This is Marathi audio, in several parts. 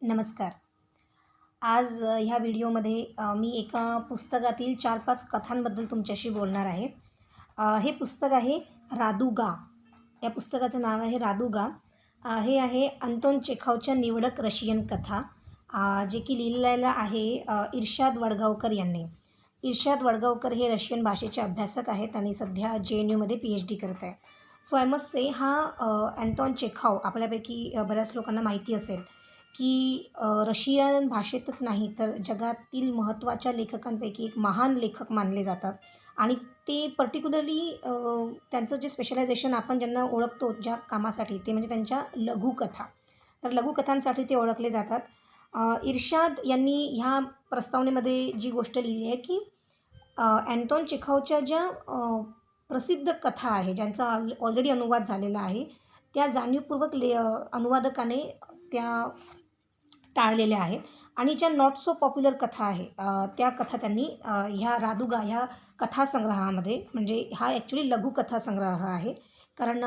नमस्कार. आज ह्या व्हिडिओमध्ये मी एका पुस्तकातील 4-5 कथांबद्दल तुमच्याशी बोलणार आहे. हे पुस्तक आहे रादुगा. या पुस्तकाचं नाव आहे रादुगा. हे आहे अंतोन चेखवच्या निवडक रशियन कथा, जे की लिहिलेलं आहे इर्शाद वडगावकर यांनी. इर्शाद वडगावकर हे रशियन भाषेचे अभ्यासक आहेत आणि सध्या JNUमध्ये PhD करत आहे. सो आय मस्ट से हा अँटॉन चेखव आपल्यापैकी बऱ्याच लोकांना माहिती असेल, की रशियन भाषेतच नाही तर जगातील महत्त्वाच्या लेखकांपैकी एक महान लेखक मानले जातात आणि ते पर्टिक्युलरली त्यांचं जे स्पेशलायझेशन आपण ज्यांना ओळखतो ज्या कामासाठी ते म्हणजे त्यांच्या लघुकथा. तर लघुकथांसाठी ते ओळखले जातात. इर्शाद यांनी ह्या प्रस्तावनेमध्ये जी गोष्ट लिहिली आहे, की अँटॉन चेखवच्या ज्या प्रसिद्ध कथा आहे, ज्यांचा ऑलरेडी अनुवाद झालेला आहे, त्या जाणीवपूर्वक अनुवादकाने त्या टाळलेल्या आहेत आणि ज्या नॉट सो पॉप्युलर कथा आहे त्या कथा त्यांनी ह्या रादुगा ह्या कथासंग्रहामध्ये, म्हणजे हा ॲक्च्युली लघुकथा संग्रह आहे. कारण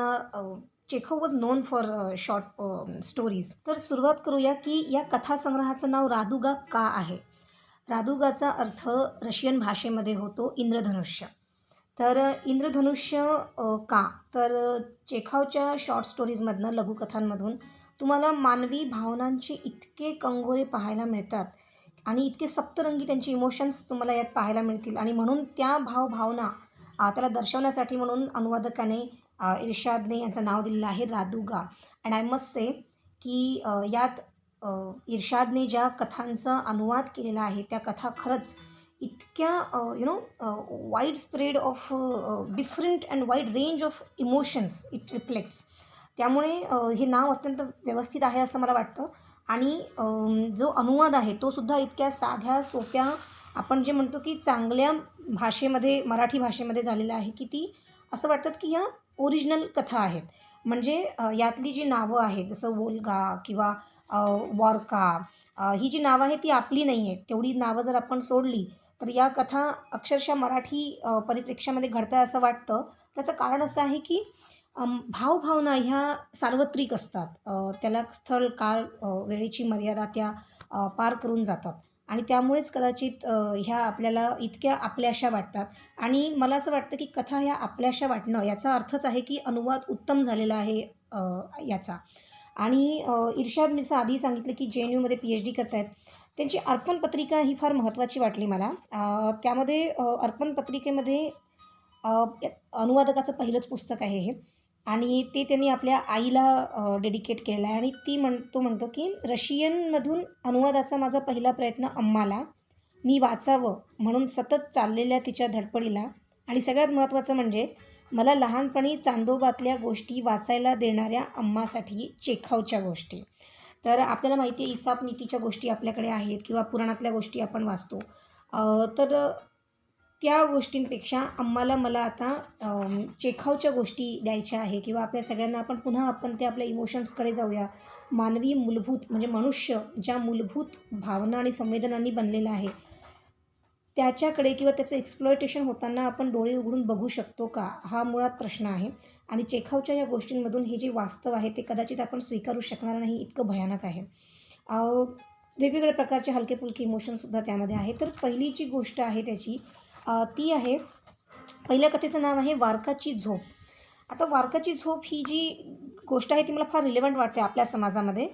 Chekhov was non for short stories. तर सुरुवात करूया, की या कथासंग्रहाचं नाव रादुगा का आहे. रादुगाचा अर्थ रशियन भाषेमध्ये होतो इंद्रधनुष्य. तर इंद्रधनुष्य का? तर चेखवच्या शॉर्ट स्टोरीजमधनं, लघुकथांमधून तुम्हाला मानवी भावनांचे इतके कंगोरे पाहायला मिळतात आणि इतके सप्तरंगी त्यांचे इमोशन्स तुम्हाला यात पाहायला मिळतील आणि म्हणून त्या भावभावना त्याला दर्शवण्यासाठी म्हणून अनुवादकाने इर्शादने यांचं नाव दिलेलं आहे Raduga. And I must say की यात इर्शादने ज्या कथांचा अनुवाद केलेला आहे त्या कथा खरंच इतक्या wide spread of different and wide range of emotions it reflects. त्यामुळे हे नाव अत्यंत व्यवस्थित आहे असं मला वाटतं आणि जो अनुवाद आहे तो सुद्धा इतक्या साध्या सोप्या, आपण जे म्हणतो की चांगल्या भाषेमध्ये, मराठी भाषेमध्ये झालेला आहे, की ती असं वाटतात की ह्या ओरिजिनल कथा आहेत. म्हणजे यातली जी नावं आहेत जसं वोल्गा किंवा वॉर्का, ही जी नावं आहेत ती आपली नाही आहेत. तेवढी नावं जर आपण सोडली तर या कथा अक्षरशः मराठी परिप्रेक्ष्यामध्ये घडत आहे असं वाटतं. त्याचं कारण असं आहे की भावभावना ह्या सार्वत्रिक असतात. त्याला स्थळ, काळ, वेळेची मर्यादा त्या पार करून जातात आणि त्यामुळेच कदाचित ह्या आपल्याला इतक्या आपल्याशा वाटतात आणि मला असं वाटतं की कथा ह्या आपल्याशा वाटणं याचा अर्थच आहे की अनुवाद उत्तम झालेला आहे याचा. आणि इर्शाद मीचं आधी सांगितलं की JNUमध्ये PhD करत आहेत. त्यांची अर्पण पत्रिका ही फार महत्त्वाची वाटली मला. त्यामध्ये अर्पण पत्रिकेमध्ये अनुवादकाचं पहिलंच पुस्तक आहे हे आणि ते त्यांनी आपल्या आईला डेडिकेट केलेलं आहे आणि तो म्हणतो की रशियनमधून अनुवादाचा माझा पहिला प्रयत्न अम्माला, मी वाचावं म्हणून सतत चाललेल्या तिच्या धडपडीला आणि सगळ्यात महत्त्वाचं म्हणजे मला लहानपणी चांदोबातल्या गोष्टी वाचायला देणाऱ्या अम्मासाठी चेखवच्या गोष्टी. तर आपल्याला माहिती आहे इसाप नीतीच्या गोष्टी आपल्याकडे आहेत किंवा पुराणातल्या गोष्टी आपण वाचतो. तर त्या गोष्टींपेक्षा मला आता चेखवच्या गोष्टी द्यायच्या आहे किंवा आपल्या सगळ्यांना आपण त्या आपल्या इमोशन्सकडे जाऊया. मानवी मूलभूत म्हणजे मनुष्य ज्या मूलभूत भावना आणि संवेदनांनी बनलेला आहे, त्याच्याकडे किंवा त्याचं एक्सप्लॉयटेशन होताना आपण डोळे उघडून बघू शकतो का? हा मुळात प्रश्न आहे आणि चेखवच्या या गोष्टींमधून हे जे वास्तव आहे ते कदाचित आपण स्वीकारू शकणार नाही, इतकं भयानक आहे. वेगवेगळ्या प्रकारचे हलके-फुलके इमोशन्ससुद्धा त्यामध्ये आहे. तर पहिली जी गोष्ट आहे त्याची ती आहे, पहिल्या कथेचं नाव आहे वारकाची झोप. आता वारकाची झोप ही जी गोष्ट आहे ती मला फार रिलेव्हंट वाटते आपल्या समाजामध्ये.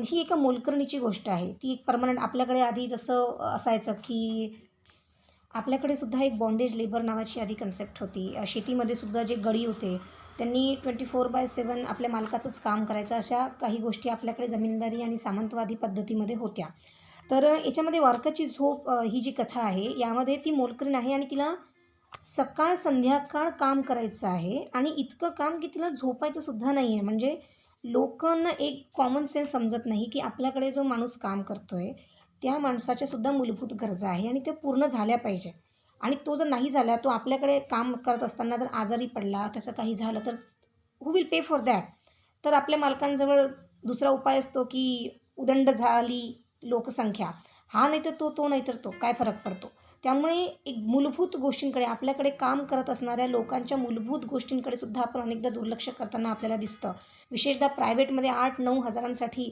ही एका मोलकरणीची गोष्ट आहे. ती एक परमनंट आपल्याकडे आधी जसं असायचं की आपल्याकडे सुद्धा एक बॉन्डेज लेबर नावाची आधी कन्सेप्ट होती. शेतीमध्ये सुद्धा जे गडी होते त्यांनी 24/7 आपल्या मालकाचंच काम करायचं, अशा काही गोष्टी आपल्याकडे जमीनदारी आणि सामंतवादी पद्धतीमध्ये होत्या. तर याच्यामध्ये वारकाची झोप ही जी कथा आहे यामध्ये ती मोलकरीण आहे आणि तिला सकाळ संध्याकाळ काम करायचं आहे आणि इतकं काम की तिला झोपायचं सुद्धा नाही आहे. म्हणजे लोकांना एक कॉमन सेन्स समजत नाही की आपल्याकडे जो माणूस काम करतोय त्या माणसाच्या सुद्धा मूलभूत गरजा आहे आणि त्या पूर्ण झाल्या पाहिजे आणि तो जर नाही झाला, तो आपल्याकडे काम करत असताना जर आजारी पडला, त्याचं काही झालं तर who will pay for that? तर आपल्या मालकांजवळ दुसरा उपाय असतो की उदंड झाली लोकसंख्या, हा नाही तर तो नाही तर तो, काय फरक पडतो? त्यामुळे एक मूलभूत गोष्टींकडे, आपल्याकडे काम करत असणाऱ्या लोकांच्या मूलभूत गोष्टींकडे सुद्धा आपण अनेकदा दुर्लक्ष करताना आपल्याला दिसतं. विशेषतः प्रायव्हेटमध्ये 8-9 हजारांसाठी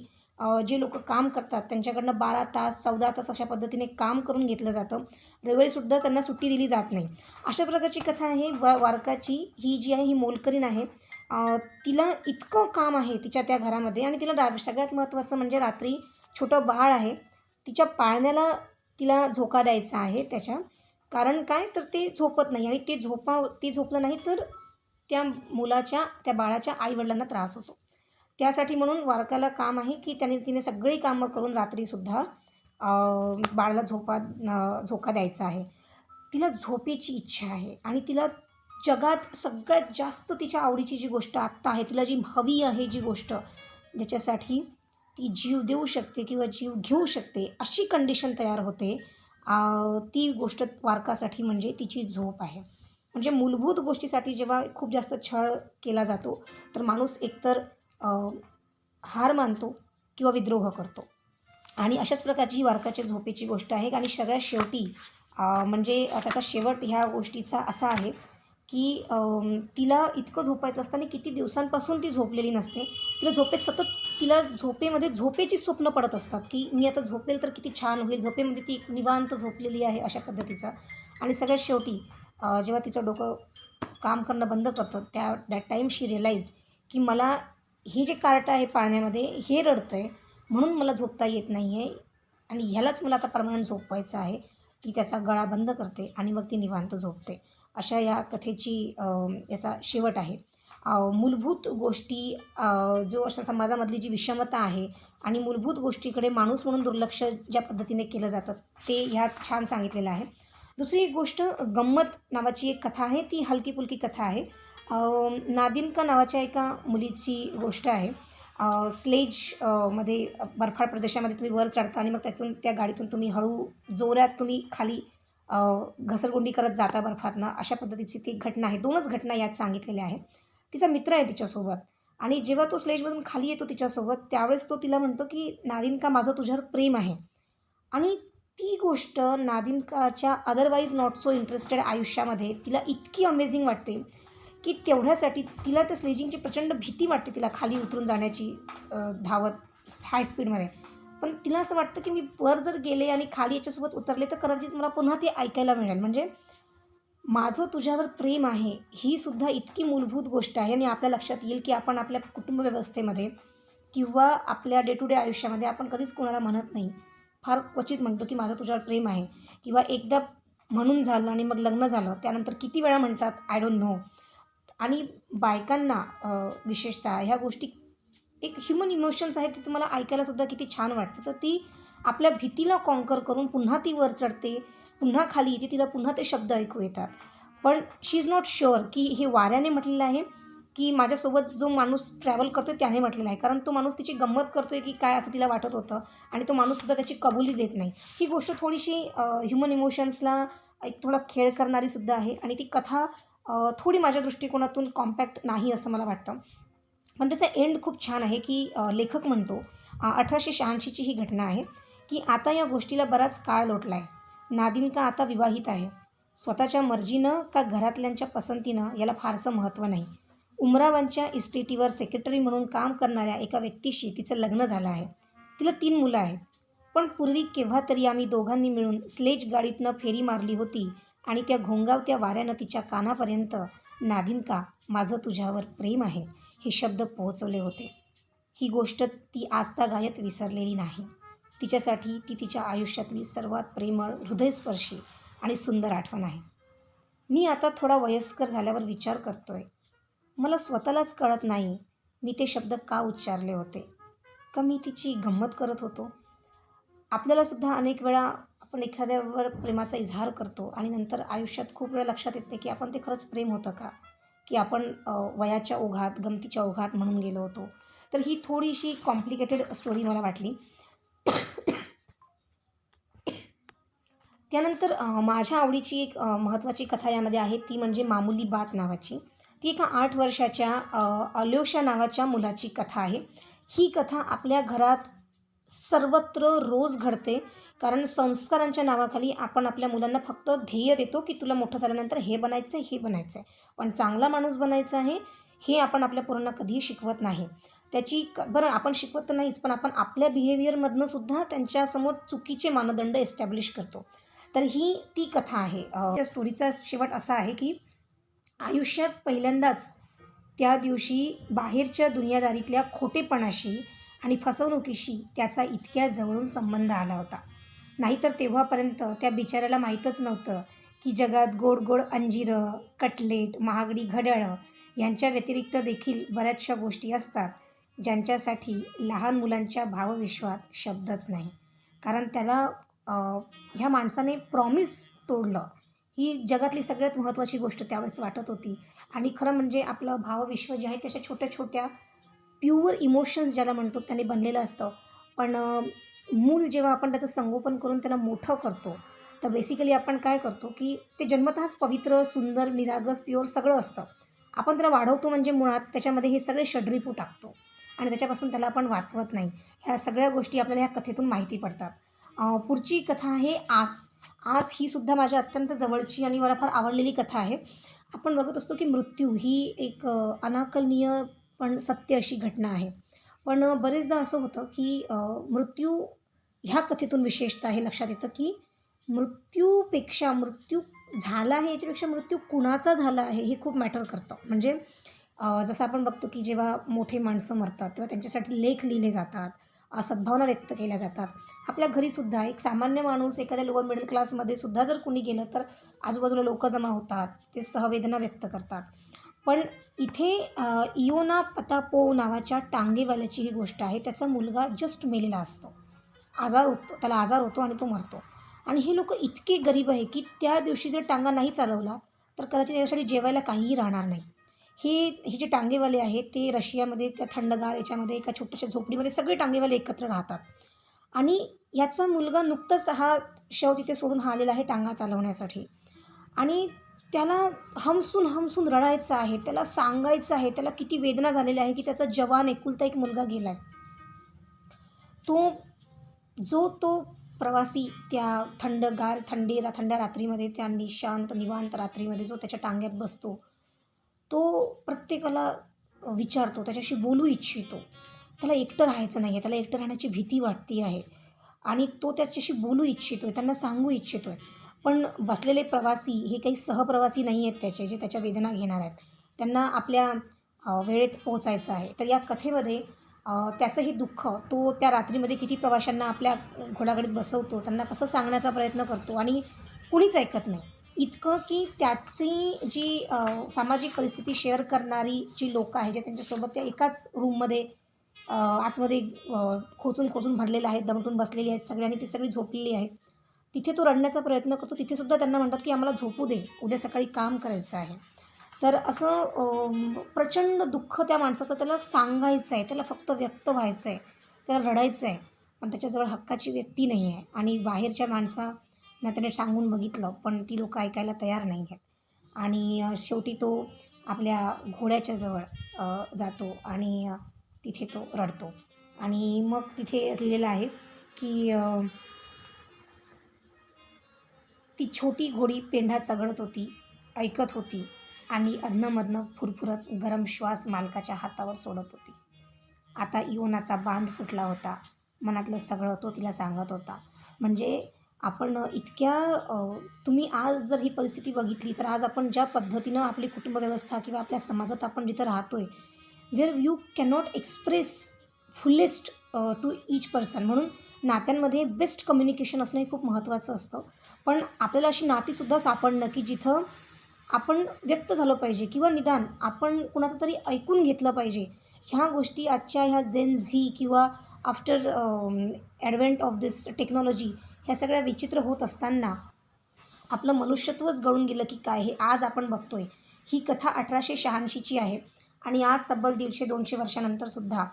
जे लोक काम करतात त्यांच्याकडनं 12 तास 14 तास अशा पद्धतीने काम करून घेतलं जातं. रविवारीसुद्धा त्यांना सुट्टी दिली जात नाही. अशा प्रकारची कथा आहे. वारकाची ही जी आहे ही मोलकरीण आहे. तिला इतकं काम आहे तिच्या त्या घरामध्ये आणि तिला सगळ्यात महत्त्वाचं म्हणजे रात्री छोटं बाळ आहे. तिच्या पाळण्याला तिला झोका द्यायचा आहे त्याच्या. कारण काय तर ते झोपत नाही आणि ते झोपलं नाही तर त्या त्या बाळाच्या आई-वडिलांना त्रास होतो. त्यासाठी म्हणून वारकाला काम आहे की तिने सगळी कामं करून रात्रीसुद्धा बाळाला झोका द्यायचा आहे. तिला झोपेची इच्छा आहे आणि तिला जगात सगळ्यात जास्त तिच्या आवडीची जी गोष्ट आत्ता आहे, तिला जी हवी आहे जी गोष्ट, ज्याच्यासाठी ती जीव देऊ शकते किंवा जीव घेऊ शकते अशी कंडिशन तयार होते. ती गोष्ट वारकासाठी म्हणजे तिची झोप आहे. म्हणजे मूलभूत गोष्टीसाठी जेव्हा खूप जास्त छळ केला जातो, तर माणूस एकतर हार मानतो किंवा विद्रोह करतो. आणि अशाच प्रकारची ही वारकाच्या झोपेची गोष्ट आहे. आणि सगळ्यात शेवटी म्हणजे त्याचा शेवट ह्या गोष्टीचा असा आहे की तिला इतकं झोपायचं असतं आणि किती दिवसांपासून ती झोपलेली नसते. तिला झोपेमध्ये झोपेची स्वप्न पडत असतात की मी आता झोपेल तर किती छान होईल. झोपेमध्ये ती एक निवांत झोपलेली आहे अशा पद्धतीचं. आणि सगळ्यात शेवटी जेव्हा तिचं डोकं काम करणं बंद करतं दॅट टाईम शी रिअलाइज्ड की मला हे जे कार्ट आहे पाळण्यामध्ये हे रडतं आहे म्हणून मला झोपता येत नाही आहे आणि ह्यालाच मला आता परमनंट झोपवायचं आहे. ती त्याचा गळा बंद करते आणि मग ती निवांत झोपते. अशा या कथेची याचा शेवट आहे. मूलभूत गोष्टी जो अशा समाजामधली जी विषमता आहे आणि मूलभूत गोष्टीकडे माणूस म्हणून दुर्लक्ष ज्या पद्धतीने केलं जातं ते ह्यात छान सांगितलेलं आहे. दुसरी एक गोष्ट गंमत नावाची एक कथा आहे. ती हलकी-फुलकी कथा आहे. नादिनका नावाच्या एका मुलीची गोष्ट आहे. मध्ये बर्फाळ प्रदेशामध्ये तुम्ही वर चढता आणि मग त्या गाडीतून तुम्ही हळू जोरात तुम्ही खाली घसरगुंडी करत जाता बर्फातनं. अशा पद्धतीची ती घटना आहे. 2च घटना यात सांगितलेल्या आहेत. तिचा मित्र आहे तिच्यासोबत आणि जेव्हा तो स्लेजमधून खाली येतो तिच्यासोबत त्यावेळेस तो तिला म्हणतो की नादिनका माझं तुझ्यावर प्रेम आहे. आणि ती गोष्ट नादिनकाच्या अदरवाईज नॉट सो इंटरेस्टेड आयुष्यामध्ये तिला इतकी अमेझिंग वाटते की तेवढ्यासाठी तिला त्या स्लेजिंगची प्रचंड भीती वाटते तिला खाली उतरून जाण्याची धावत हाय स्पीडमध्ये. पण तिला असं वाटतं की मी वर जर गेले आणि खाली याच्यासोबत उतरले तर कदाचित मला पुन्हा ते ऐकायला मिळेल. म्हणजे माझं तुझ्यावर प्रेम आहे ही सुद्धा इतकी मूलभूत गोष्ट आहे आणि आपल्या लक्षात येईल की आपण आपल्या कुटुंब व्यवस्थेमध्ये किंवा आपल्या डे टू डे आयुष्यामध्ये आपण कधीच कोणाला म्हणत नाही. फार क्वचित म्हणतो की माझं तुझ्यावर प्रेम आहे किंवा एकदा म्हणून झालं आणि मग लग्न झालं त्यानंतर किती वेळा म्हणतात आय डोंट नो. आणि बायकांना विशेषतः ह्या गोष्टी एक ह्युमन इमोशन्स आहेत ते तुम्हाला ऐकायलासुद्धा किती छान वाटतं. तर ती आपल्या भीतीला कॉन्कर करून पुन्हा ती वर चढते, पुन्हा खाली येते, तिला पुन्हा ते शब्द ऐकू येतात. पण शी इज नॉट शुअर की हे वाऱ्याने म्हटलेलं आहे की माझ्यासोबत जो माणूस ट्रॅव्हल करतो आहे त्याने म्हटलेलं आहे. कारण तो माणूस तिची गंमत करतो आहे की काय असं तिला वाटत होतं आणि तो माणूससुद्धा त्याची कबुली देत नाही. ही गोष्ट थोडीशी ह्युमन इमोशन्सला एक थोडा खेळ करणारीसुद्धा आहे आणि ती कथा थोडी माझ्या दृष्टिकोनातून कॉम्पॅक्ट नाही असं मला वाटतं. पण त्याचा एंड खूप छान आहे की लेखक म्हणतो 1886ची ही घटना आहे की आता या गोष्टीला बराच काळ लोटला आहे. नादिनका आता विवाहित आहे. स्वतःच्या मर्जीनं का घरातल्यांच्या पसंतीनं याला फारसं महत्त्व नाही. उमरावांच्या इस्टेटीवर सेक्रेटरी म्हणून काम करणाऱ्या एका व्यक्तीशी तिचं लग्न झालं आहे. तिला 3 मुलं आहेत. पण पूर्वी केव्हा तरी आम्ही दोघांनी मिळून स्लेज गाडीतनं फेरी मारली होती आणि त्या घोंगावत्या वाऱ्यानं तिच्या कानापर्यंत नादिनका माझं तुझ्यावर प्रेम आहे हे शब्द पोहोचवले होते. ही गोष्ट ती आजतागायत विसरलेली नाही. तिच्यासाठी ती तिच्या आयुष्यातली सर्वात प्रेमळ, हृदयस्पर्शी आणि सुंदर आठवण आहे. मी आता थोडा वयस्कर झाल्यावर विचार करतोय. मला स्वतःलाच कळत नाही मी ते शब्द का उच्चारले होते. का मी तिची गंमत करत होतो. आपल्यालासुद्धा अनेक वेळा आपण एखाद्यावर प्रेमाचा इजहार करतो आणि नंतर आयुष्यात खूप वेळा लक्षात येते की आपण ते खरंच प्रेम होतं का? की आपण वयाच्या ओघात, गमतीच्या ओघात म्हणून गेलो होतो. तर ही थोडीशी कॉम्प्लिकेटेड स्टोरी मला वाटली. त्यानंतर माझ्या आवडीची एक महत्त्वाची कथा यामध्ये आहे ती म्हणजे मामुली बात नावाची. ती एका 8 वर्षाच्या अल्योशा नावाच्या मुलाची कथा आहे. ही कथा आपल्या घरात सर्वत्र रोज घडते. कारण संस्कारांच्या नावाखाली आपण आपल्या मुलांना फक्त ध्येय देतो की तुला मोठं झाल्यानंतर हे बनायचं आहे, हे बनायचं आहे. पण चांगला माणूस बनायचं आहे हे आपण आपल्या पोरांना कधीही शिकवत नाही. बरं आपण शिकवत तर नाहीच, पण आपण आपल्या बिहेवियरमधनं सुद्धा त्यांच्यासमोर चुकीचे मानदंड एस्टॅब्लिश करतो. तर ही ती कथा आहे. त्या स्टोरीचा शेवट असा आहे, की आयुष्यात पहिल्यांदाच त्या दिवशी बाहेरच्या दुनियादारीतल्या खोटेपणाशी आणि फसवणुकीशी त्याचा इतक्या जवळून संबंध आला होता. नाहीतर तेव्हापर्यंत त्या बिचाऱ्याला माहीतच नव्हतं, की जगात गोड गोड अंजिरं, कटलेट, महागडी घड्याळं यांच्या व्यतिरिक्त देखील बऱ्याचशा गोष्टी असतात, ज्यांच्यासाठी लहान मुलांच्या भावविश्वात शब्दच नाही. कारण त्याला अ, ह्या माणसाने प्रॉमिस तोडलं. ही जगातली सगळ्यात महत्त्वाची गोष्ट त्यावेळेस वाटत होती. आणि खरं म्हणजे आपलं भावविश्व जे आहे त्याच्या छोट्या-छोट्या प्युअर इमोशन्स ज्याला म्हणतो त्याने बनलेलं असतं. पण मूल जेव्हा आपण त्याचं संगोपन करून त्याला मोठं करतो, तर बेसिकली आपण काय करतो, की ते जन्मतःच पवित्र, सुंदर, निरागस, प्युअर सगळं असतं. आपण त्याला वाढवतो म्हणजे मुळात त्याच्यामध्ये हे सगळे षड्रिपू टाकतो आणि त्याच्यापासून त्याला आपण वाचवत नाही. ह्या सगळ्या गोष्टी आपल्याला ह्या कथेतून माहिती पडतात. पुढची कथा आहे आस. आस ही सुद्धा माझ्या अत्यंत जवळची आणि मला फार आवडलेली कथा आहे. आपण बघत असतो की मृत्यू ही एक अनाकलनीय पण सत्य अशी घटना आहे. पण बरेचदा असं होतं की मृत्यू ह्या कथेतून विशेषतः हे लक्षात येतं की मृत्यू झाला आहे याच्यापेक्षा मृत्यू कुणाचा झाला आहे हे खूप मॅटर करतं. म्हणजे जसं आपण बघतो की जेव्हा मोठे माणसं मरतात तेव्हा त्यांच्यासाठी लेख लिहिले जातात, सद्भावना व्यक्त केल्या जातात. आपल्या घरीसुद्धा एक सामान्य माणूस एखाद्या लोअर मिडल क्लासमध्ये सुद्धा जर कुणी गेलं तर आजूबाजूला लोकं जमा होतात, ते सहवेदना व्यक्त करतात. पण इथे इयोना पतापो नावाच्या टांगेवाल्याची ही गोष्ट आहे. त्याचा मुलगा जस्ट मेलेला असतो. त्याला आजार होतो आणि तो मरतो. आणि हे लोकं इतके गरीब आहे, की त्या दिवशी जर टांगा नाही चालवला, तर कदाचित त्याच्यासाठी जेवायला काहीही राहणार नाही. हे जे टांगेवाले आहेत, ते रशियामध्ये त्या थंडगार याच्यामध्ये एका छोट्याशा झोपडीमध्ये सगळे टांगेवाले एकत्र राहतात. आणि याचा मुलगा नुकतंच हा शव तिथे सोडून हा आलेला आहे टांगा चालवण्यासाठी. आणि त्याला हमसून रडायचं आहे. त्याला सांगायचं आहे, त्याला किती वेदना झालेल्या आहे, की त्याचा जवान एकुलता एक मुलगा गेला आहे. तो तो प्रवासी त्या थंड्या रात्रीमध्ये त्या निशांत, निवांत रात्रीमध्ये जो त्याच्या टांग्यात बसतो, तो प्रत्येकाला विचारतो, त्याच्याशी बोलू इच्छितो. त्याला एकटं राहायचं नाही आहे, त्याला एकटं राहण्याची भीती वाटती आहे आणि तो त्याच्याशी बोलू इच्छितो आहे, त्यांना सांगू इच्छितो आहे. पण बसलेले प्रवासी हे काही सहप्रवासी नाही आहेत त्याचे, जे त्याच्या वेदना घेणार आहेत. त्यांना आपल्या वेळेत पोहोचायचं आहे. तर या कथेमध्ये त्याचं हे दुःख तो त्या रात्रीमध्ये किती प्रवाशांना आपल्या घोडागाडीत बसवतो, त्यांना कसं सांगण्याचा प्रयत्न करतो आणि कुणीच ऐकत नाही. इतकं की त्याची जी सामाजिक परिस्थिती शेअर करणारी जी लोकं आहेत, जे त्यांच्यासोबत त्या एकाच रूममध्ये आतमध्ये खोचून भरलेले आहेत, दमटून बसलेली आहेत सगळे आणि ती सगळी झोपलेली आहेत. तिथे तो रडण्याचा प्रयत्न करतो. तिथेसुद्धा त्यांना म्हणतात, की आम्हाला झोपू दे, उद्या सकाळी काम करायचं आहे. तर असं प्रचंड दुःख त्या माणसाचं त्याला सांगायचं आहे, त्याला फक्त व्यक्त व्हायचं आहे, त्याला रडायचं आहे. पण त्याच्याजवळ हक्काची व्यक्ती नाही आहे आणि बाहेरच्या माणसांना त्याने सांगून बघितलं, पण ती लोकं ऐकायला तयार नाही आहेत. आणि शेवटी तो आपल्या घोड्याच्या जवळ जातो आणि तिथे तो रडतो. आणि मग तिथे लिहिलेलं आहे, की ती छोटी घोडी पेंढा चघळत होती, ऐकत होती आणि अधनं-मधनं फुरफुरत गरम श्वास मालकाच्या हातावर सोडत होती. आता इओनाचा बांध फुटला होता. मनातलं सगळं तो तिला सांगत होता. म्हणजे आपण तुम्ही आज जर ही परिस्थिती बघितली, तर आज आपण ज्या पद्धतीनं आपली कुटुंब व्यवस्था किंवा आपल्या समाजात आपण जिथं राहतोय, where you cannot express fullest to each person. म्हणून नात्यांमध्ये बेस्ट कम्युनिकेशन असणं हे खूप महत्त्वाचं असतं. पण आपल्याला अशी नातीसुद्धा सापडणं, की जिथं आपण व्यक्त झालं पाहिजे किंवा निदान आपण कुणाचं तरी ऐकून घेतलं पाहिजे. ह्या गोष्टी आजच्या ह्या जेन झी किंवा after advent of this technology ह्या सगळ्या विचित्र होत असताना आपलं मनुष्यत्वच गळून गेलं की काय हे आज आपण बघतोय. ही कथा 1886ची आहे आणि आज तब्बल 150-200 वर्षानंतरसुद्धा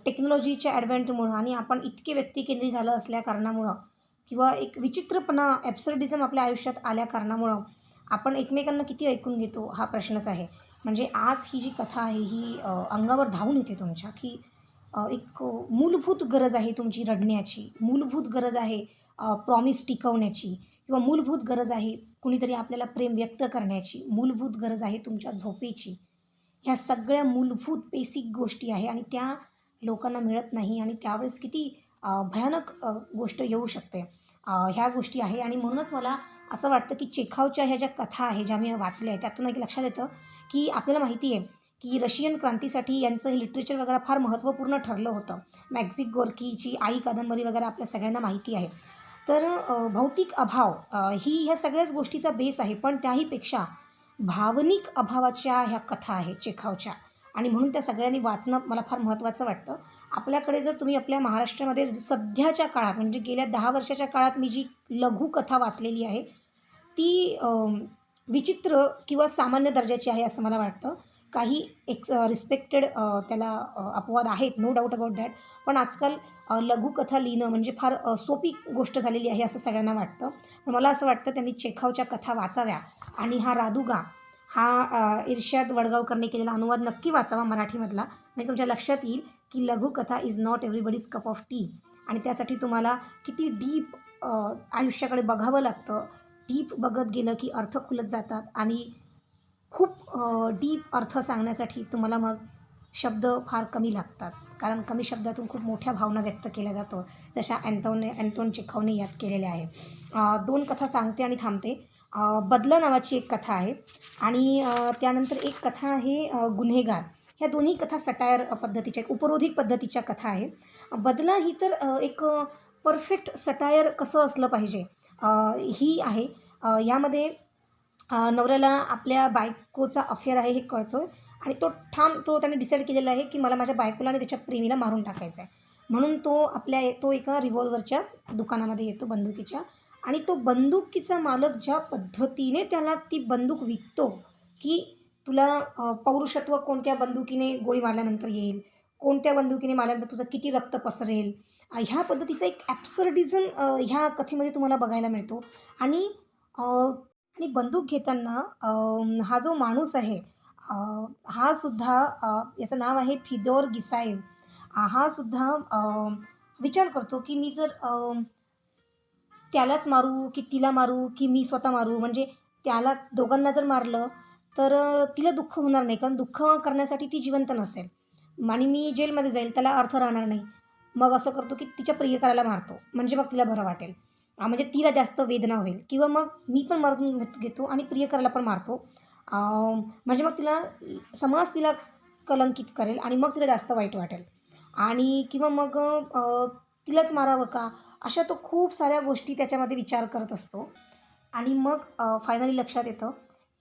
टेक्नॉलॉजीच्या ॲडव्हेंटमुळं आणि आपण इतके व्यक्तिकेंद्री झालं असल्या कारणामुळं किंवा एक विचित्रपणा, ॲब्सर्डिझम आपल्या आयुष्यात आल्या कारणामुळं आपण एकमेकांना किती ऐकून घेतो हा प्रश्नच आहे. म्हणजे आज ही जी कथा आहे ही अंगावर धावून येते तुमच्या, की एक मूलभूत गरज आहे तुमची रडण्याची, मूलभूत गरज आहे प्रॉमिस टिकवण्याची किंवा मूलभूत गरज आहे कुणीतरी आपल्याला प्रेम व्यक्त करण्याची, मूलभूत गरज आहे तुमच्या झोपेची. ह्या सगळ्या मूलभूत बेसिक गोष्टी आहे आणि त्या लोकांना मिळत नाही आणि त्यावेळेस किती भयानक गोष्ट येऊ शकते. ह्या गोष्टी आहे आणि म्हणूनच मला असं वाटतं की चेखावच्या ह्या ज्या कथा आहे, ज्या मी वाचल्या आहेत, त्यातून एक लक्षात येतं की आपल्याला माहिती आहे की रशियन क्रांतीसाठी यांचं हे लिटरेचर वगैरे फार महत्त्वपूर्ण ठरलं होतं. मॅक्झिम गोर्कीची आई कादंबरी वगैरे आपल्या सगळ्यांना माहिती आहे. तर भौतिक अभाव ही ह्या सगळ्याच गोष्टीचा बेस आहे. पण त्याहीपेक्षा भावनिक अभावाच्या ह्या कथा आहेत चेखावच्या आणि म्हणून त्या सगळ्यांनी वाचणं मला फार महत्त्वाचं वाटतं. आपल्याकडे जर तुम्ही आपल्या महाराष्ट्रामध्ये सध्याच्या काळात म्हणजे गेल्या 10 वर्षाच्या काळात मी जी लघुकथा वाचलेली आहे, ती विचित्र किंवा सामान्य दर्जाची आहे असं मला वाटतं. काही रिस्पेक्टेड त्याला अपवाद आहेत, नो डाऊट अबाउट दॅट. पण आजकाल लघुकथा लिहिणं म्हणजे फार सोपी गोष्ट झालेली आहे असं सगळ्यांना वाटतं. पण मला असं वाटतं त्यांनी चेखावच्या कथा वाचाव्या आणि हा रादुगा हा इर्शाद वडगावकरने केलेला अनुवाद नक्की वाचावा मराठीमधला. म्हणजे तुमच्या लक्षात येईल की लघुकथा is not everybody's cup of T आणि त्यासाठी तुम्हाला किती डीप आयुष्याकडे बघावं लागतं. डीप बघत गेलं की अर्थ खुलत जातात आणि खूप डीप अर्थ सांगण्यासाठी तुम्हाला मग शब्द फार कमी लागतात. कारण कमी शब्दातून खूप मोठ्या भावना व्यक्त केल्या जातो. जशा अँटोन चेखवने यात केलेल्या आहे. 2 कथा सांगते आणि थांबते. बदला नावाची एक कथा आहे आणि त्यानंतर एक कथा आहे गुन्हेगार. ह्या दोन्ही कथा सटायर पद्धतीच्या उपरोधिक पद्धतीच्या कथा आहे. बदला ही तर एक परफेक्ट सटायर कसं असलं पाहिजे ही आहे. यामध्ये नवऱ्याला आपल्या बायकोचा अफेअर आहे हे कळतं आहे आणि तो त्याने डिसाईड केलेला आहे की मला माझ्या बायकोला आणि त्याच्या प्रेमीला मारून टाकायचं आहे. म्हणून तो एका रिव्हॉल्वरच्या दुकानामध्ये येतो बंदुकीच्या आणि तो बंदुकीचा मालक ज्या पद्धतीने त्याला ती बंदूक विकतो की तुला पौरुषत्व कोणत्या बंदुकीने गोळी मारल्यानंतर येईल, कोणत्या बंदुकीने मारल्यानंतर तुझं किती रक्त पसरेल, ह्या पद्धतीचा एक ॲब्सर्डिझम ह्या कथेमध्ये तुम्हाला बघायला मिळतो. आणि आणि बंदूक घेताना हा जो माणूस आहे अ, हा सुद्धा याचं नाव आहे फिदोर गिसायव. हा सुद्धा विचार करतो की मी जर त्यालाच मारू की तिला मारू की मी स्वतः मारू? म्हणजे त्याला दोघांना जर मारलं तर तिला दुःख होणार नाही कारण दुःख करण्यासाठी ती जिवंत नसेल आणि मी जेलमध्ये जाईल त्याला अर्थ राहणार नाही. मग असं करतो की तिच्या प्रियकराला मारतो म्हणजे मग तिला बरं वाटेल. म्हणजे तिला जास्त वेदना होईल किंवा मग मी पण मारून घेतो आणि प्रियकराला पण मारतो. म्हणजे मग समाज तिला कलंकित करेल आणि मग तिला जास्त वाईट वाटेल आणि किंवा मग तिलाच मारावं का? अशा तो खूप साऱ्या गोष्टी त्याच्यामध्ये विचार करत असतो आणि मग फायनली लक्षात येतं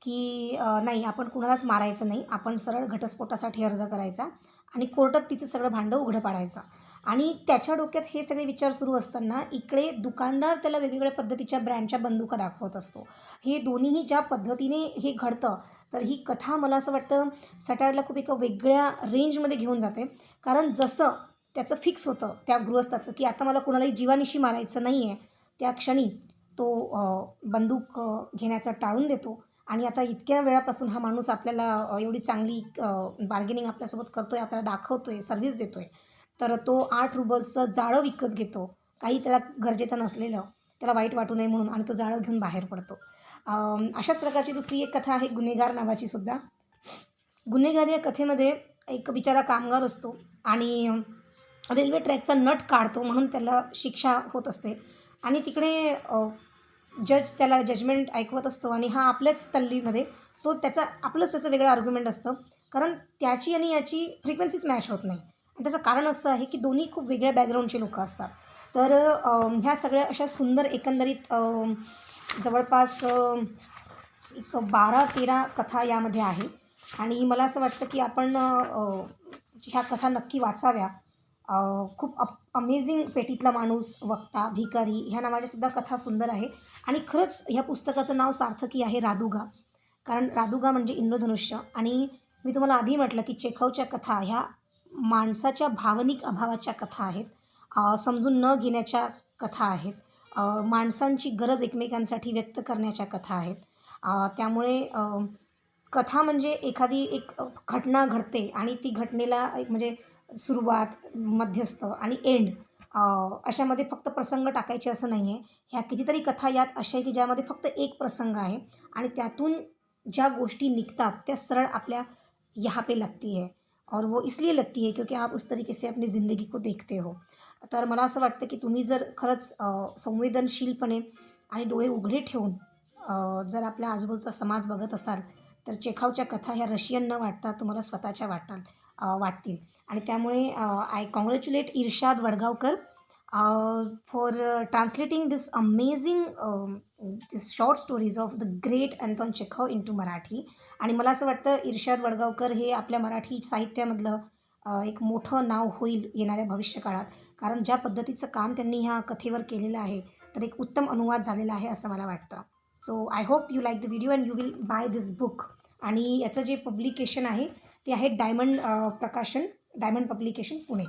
की नाही आपण कुणालाच मारायचं नाही. आपण सरळ घटस्फोटासाठी अर्ज करायचा आणि कोर्टात तिचं सगळं भांडं उघडं पाडायचं आणि त्याच्या डोक्यात हे सगळे विचार सुरू असताना इकडे दुकानदार त्याला वेगवेगळ्या पद्धतीच्या ब्रँडच्या बंदुका दाखवत असतो. हे दोन्हीही ज्या पद्धतीने हे घडतं, तर ही कथा मला असं वाटतं सटायरला खूप एका वेगळ्या रेंजमध्ये घेऊन जाते. कारण जसं त्याचं फिक्स होतं त्या गृहस्थाचं की आता मला कुणालाही जीवानिशी मारायचं नाही आहे, त्या क्षणी तो बंदूक घेण्याचं टाळून देतो आणि आता इतक्या वेळापासून हा माणूस आपल्याला एवढी चांगली बार्गेनिंग आपल्यासोबत करतो आहे, आपल्याला दाखवतो आहे, सर्व्हिस देतो आहे. तर तो 8 रुबल्सचं जाळं विकत घेतो. काही त्याला गरजेचं नसलेलं, त्याला वाईट वाटू नये म्हणून आणि तो जाळं घेऊन बाहेर पडतो. अशाच प्रकारची दुसरी एक कथा आहे गुन्हेगार नावाची सुद्धा. गुन्हेगार या कथेमध्ये एक बिचारा कामगार असतो आणि रेल्वे ट्रॅकचा नट काढतो म्हणून त्याला शिक्षा होत असते आणि तिकडे जज त्याला जजमेंट ऐकवत असतो आणि हा आपल्याच तल्लीमध्ये त्याचं वेगळं आर्ग्युमेंट असतं. कारण त्याची आणि याची फ्रिक्वेन्सीच मॅच होत नाही आणि त्याचं कारण असं आहे की दोन्ही खूप वेगळ्या बॅकग्राऊंडचे लोकं असतात. तर ह्या सगळ्या अशा सुंदर एकंदरीत जवळपास एक 12-13 कथा यामध्ये आहे आणि मला असं वाटतं की आपण ह्या कथा नक्की वाचाव्या. खूप अमेझिंग पेटीतला माणूस, वक्ता, भिकारी ह्या नावाच्यासुद्धा कथा सुंदर आहे आणि खरंच ह्या पुस्तकाचं नाव सार्थकी आहे रादुगा. कारण रादुगा म्हणजे इंद्रधनुष्य आणि मी तुम्हाला आधी म्हटलं की चेखवच्या कथा ह्या माणसाच्या भावनिक अभावाच्या कथा आहेत. समजून न घेण्याच्या कथा आहेत. माणसांची गरज एकमेकांसाठी व्यक्त करण्याच्या कथा आहेत. त्यामुळे कथा म्हणजे एखादी एक घटना घडते आणि ती घटनेला एक म्हणजे सुरुवात, मध्यस्थ आणि एंड अशामध्ये फक्त प्रसंग टाकायचे असं नाही आहे. ह्या कितीतरी कथा यात अशा आहे की ज्यामध्ये फक्त एक प्रसंग आहे आणि त्यातून ज्या गोष्टी निघतात त्या सरळ आपल्या यहाँ पे लगती है और वो इसलिए लगती है क्योंकि आप उस तरीके से अपनी ज़िंदगी को देखते हो. तर मला असं वाटतं की तुम्ही जर खरंच संवेदनशीलपणे आणि डोळे उघडे ठेवून जर आपल्या आजूबाजूचा समाज बघत असाल, तर चेखावच्या कथा ह्या रशियन न वाटता तुम्हाला स्वतःच्या वाटतील आणि त्यामुळे I congratulate Irshad Vadgaonkar for translating this amazing this short stories of the great Anton Chekhov into Marathi. आणि मला असं वाटतं इर्शाद वडगावकर हे आपल्या मराठी साहित्यामधलं एक मोठं नाव होईल येणाऱ्या भविष्यकाळात. कारण ज्या पद्धतीचं काम त्यांनी ह्या कथेवर केलेलं आहे, तर एक उत्तम अनुवाद झालेला आहे असं मला वाटतं. So I hope you like the video and you will by this book. आणि याचं जे पब्लिकेशन आहे ते आहे डायमंड प्रकाशन, डायमंड पब्लिकेशन पुणे.